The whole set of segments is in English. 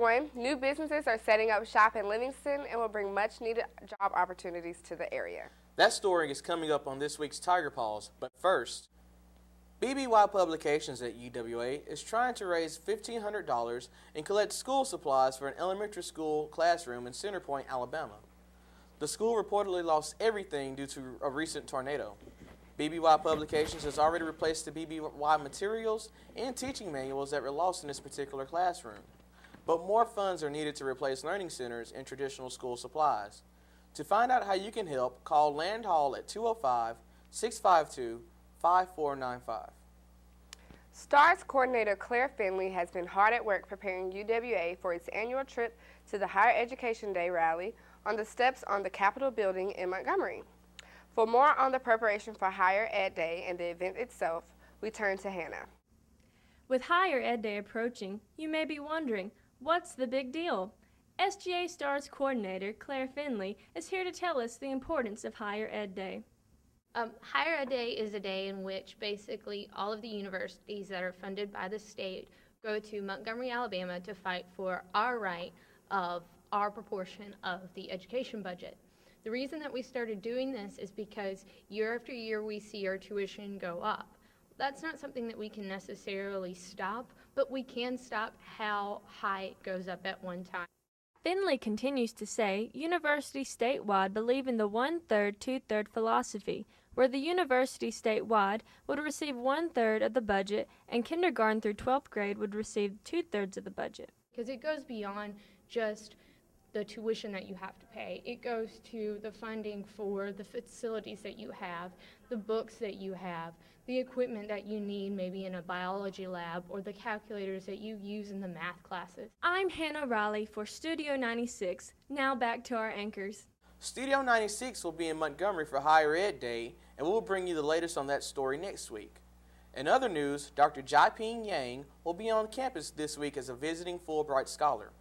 everyone. New businesses are setting up shop in Livingston and will bring much needed job opportunities to the area. That story is coming up on this week's Tiger Paws, but first, BBY Publications at UWA is trying to raise $1,500 and collect school supplies for an elementary school classroom in Center Point, Alabama. The school reportedly lost everything due to a recent tornado. BBY Publications has already replaced the BBY materials and teaching manuals that were lost in this particular classroom. But more funds are needed to replace learning centers and traditional school supplies. To find out how you can help, call Land Hall at 205-652-5495. STARS coordinator Claire Finley has been hard at work preparing UWA for its annual trip to the Higher Education Day rally on the steps on the Capitol building in Montgomery. For more on the preparation for Higher Ed Day and the event itself, we turn to Hannah. With Higher Ed Day approaching, you may be wondering, what's the big deal? SGA STARS coordinator Claire Finley is here to tell us the importance of Higher Ed Day. Higher Ed Day is a day in which basically all of the universities that are funded by the state go to Montgomery, Alabama to fight for our right of our proportion of the education budget. The reason that we started doing this is because year after year we see our tuition go up. That's not something that we can necessarily stop, but we can stop how high it goes up at one time. Finley continues to say universities statewide believe in the 1/3, 2/3 philosophy, where the university statewide would receive 1/3 of the budget and kindergarten through 12th grade would receive 2/3 of the budget. Because it goes beyond just the tuition that you have to pay. It goes to the funding for the facilities that you have, the books that you have, the equipment that you need maybe in a biology lab, or the calculators that you use in the math classes. I'm Hannah Riley for Studio 96. Now back to our anchors. Studio 96 will be in Montgomery for Higher Ed Day, and we'll bring you the latest on that story next week. In other news, Dr. Jai-Ping Yang will be on campus this week as a visiting Fulbright scholar.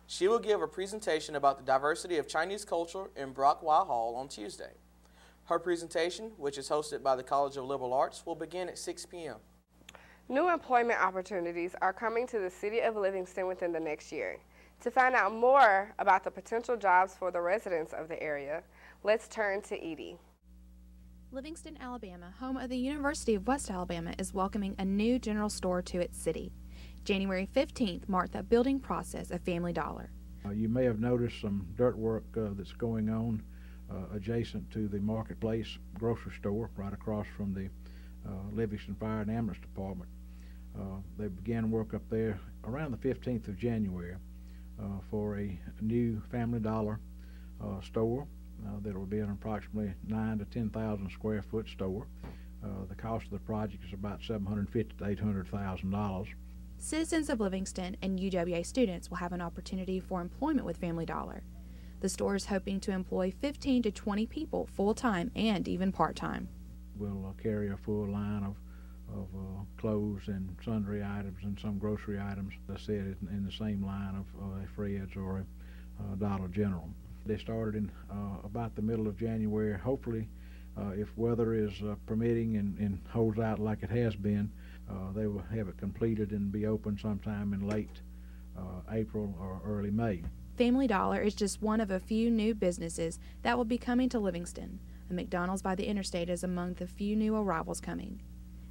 She will give a presentation about the diversity of Chinese culture in Brockwell Hall on Tuesday. Her presentation, which is hosted by the College of Liberal Arts, will begin at 6 p.m. New employment opportunities are coming to the city of Livingston within the next year. To find out more about the potential jobs for the residents of the area, let's turn to Edie. Livingston, Alabama, home of the University of West Alabama, is welcoming a new general store to its city. January 15th marked the building process of Family Dollar. You may have noticed some dirt work that's going on adjacent to the Marketplace grocery store right across from the Livingston Fire and Ambulance Department. They began work up there around the 15th of January for a new Family Dollar store that will be an approximately 9,000 to 10,000 square foot store. The cost of the project is about $750,000 to $800,000. Citizens of Livingston and UWA students will have an opportunity for employment with Family Dollar. The store is hoping to employ 15 to 20 people full-time and even part-time. We'll carry a full line of clothes and sundry items and some grocery items, as I said, in the same line of a Fred's or a Dollar General. They started in about the middle of January. Hopefully, if weather is permitting and holds out like it has been, they will have it completed and be open sometime in late April or early May. Family Dollar is just one of a few new businesses that will be coming to Livingston. A McDonald's by the interstate is among the few new arrivals coming.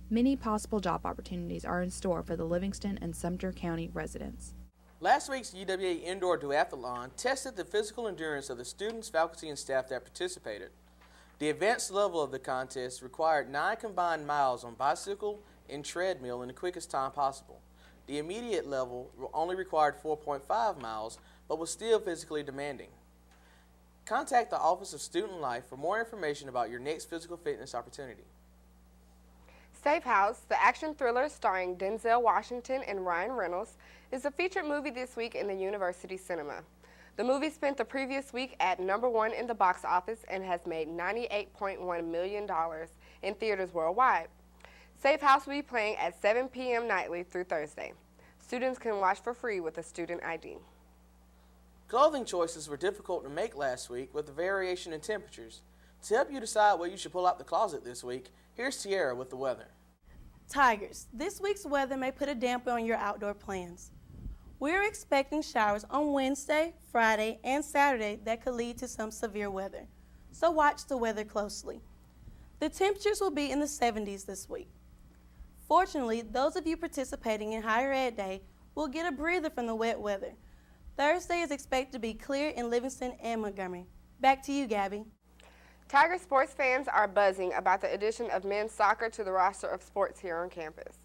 Many possible job opportunities are in store for the Livingston and Sumter County residents. Last week's UWA Indoor Duathlon tested the physical endurance of the students, faculty, and staff that participated. The advanced level of the contest required 9 combined miles on bicycle and treadmill in the quickest time possible. The immediate level only required 4.5 miles, but was still physically demanding. Contact the Office of Student Life for more information about your next physical fitness opportunity. Safe House, the action thriller starring Denzel Washington and Ryan Reynolds, is a featured movie this week in the University Cinema. The movie spent the previous week at #1 in the box office and has made $98.1 million in theaters worldwide. Safe House will be playing at 7 p.m. nightly through Thursday. Students can watch for free with a student ID. Clothing choices were difficult to make last week with the variation in temperatures. To help you decide what you should pull out the closet this week, here's Tiara with the weather. Tigers, this week's weather may put a damper on your outdoor plans. We're expecting showers on Wednesday, Friday, and Saturday that could lead to some severe weather. So watch the weather closely. The temperatures will be in the 70s this week. Fortunately, those of you participating in Higher Ed Day will get a breather from the wet weather. Thursday is expected to be clear in Livingston and Montgomery. Back to you, Gabby. Tiger sports fans are buzzing about the addition of men's soccer to the roster of sports here on campus.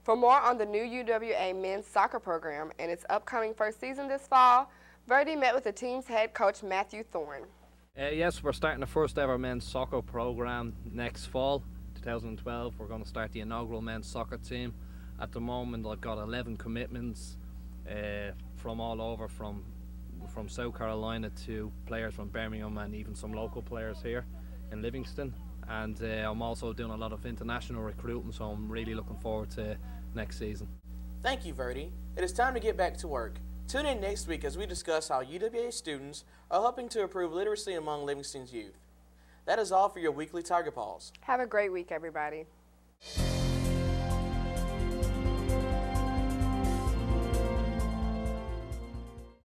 For more on the new UWA men's soccer program and its upcoming first season this fall, Verdi met with the team's head coach Matthew Thorne. Yes, we're starting the first ever men's soccer program next fall, 2012. We're going to start the inaugural men's soccer team. At the moment, I've got 11 commitments from all over, from South Carolina to players from Birmingham and even some local players here in Livingston. And I'm also doing a lot of international recruiting, so I'm really looking forward to next season. Thank you, Verdi. It is time to get back to work. Tune in next week as we discuss how UWA students are helping to improve literacy among Livingston's youth. That is all for your weekly Tiger Paws. Have a great week, everybody.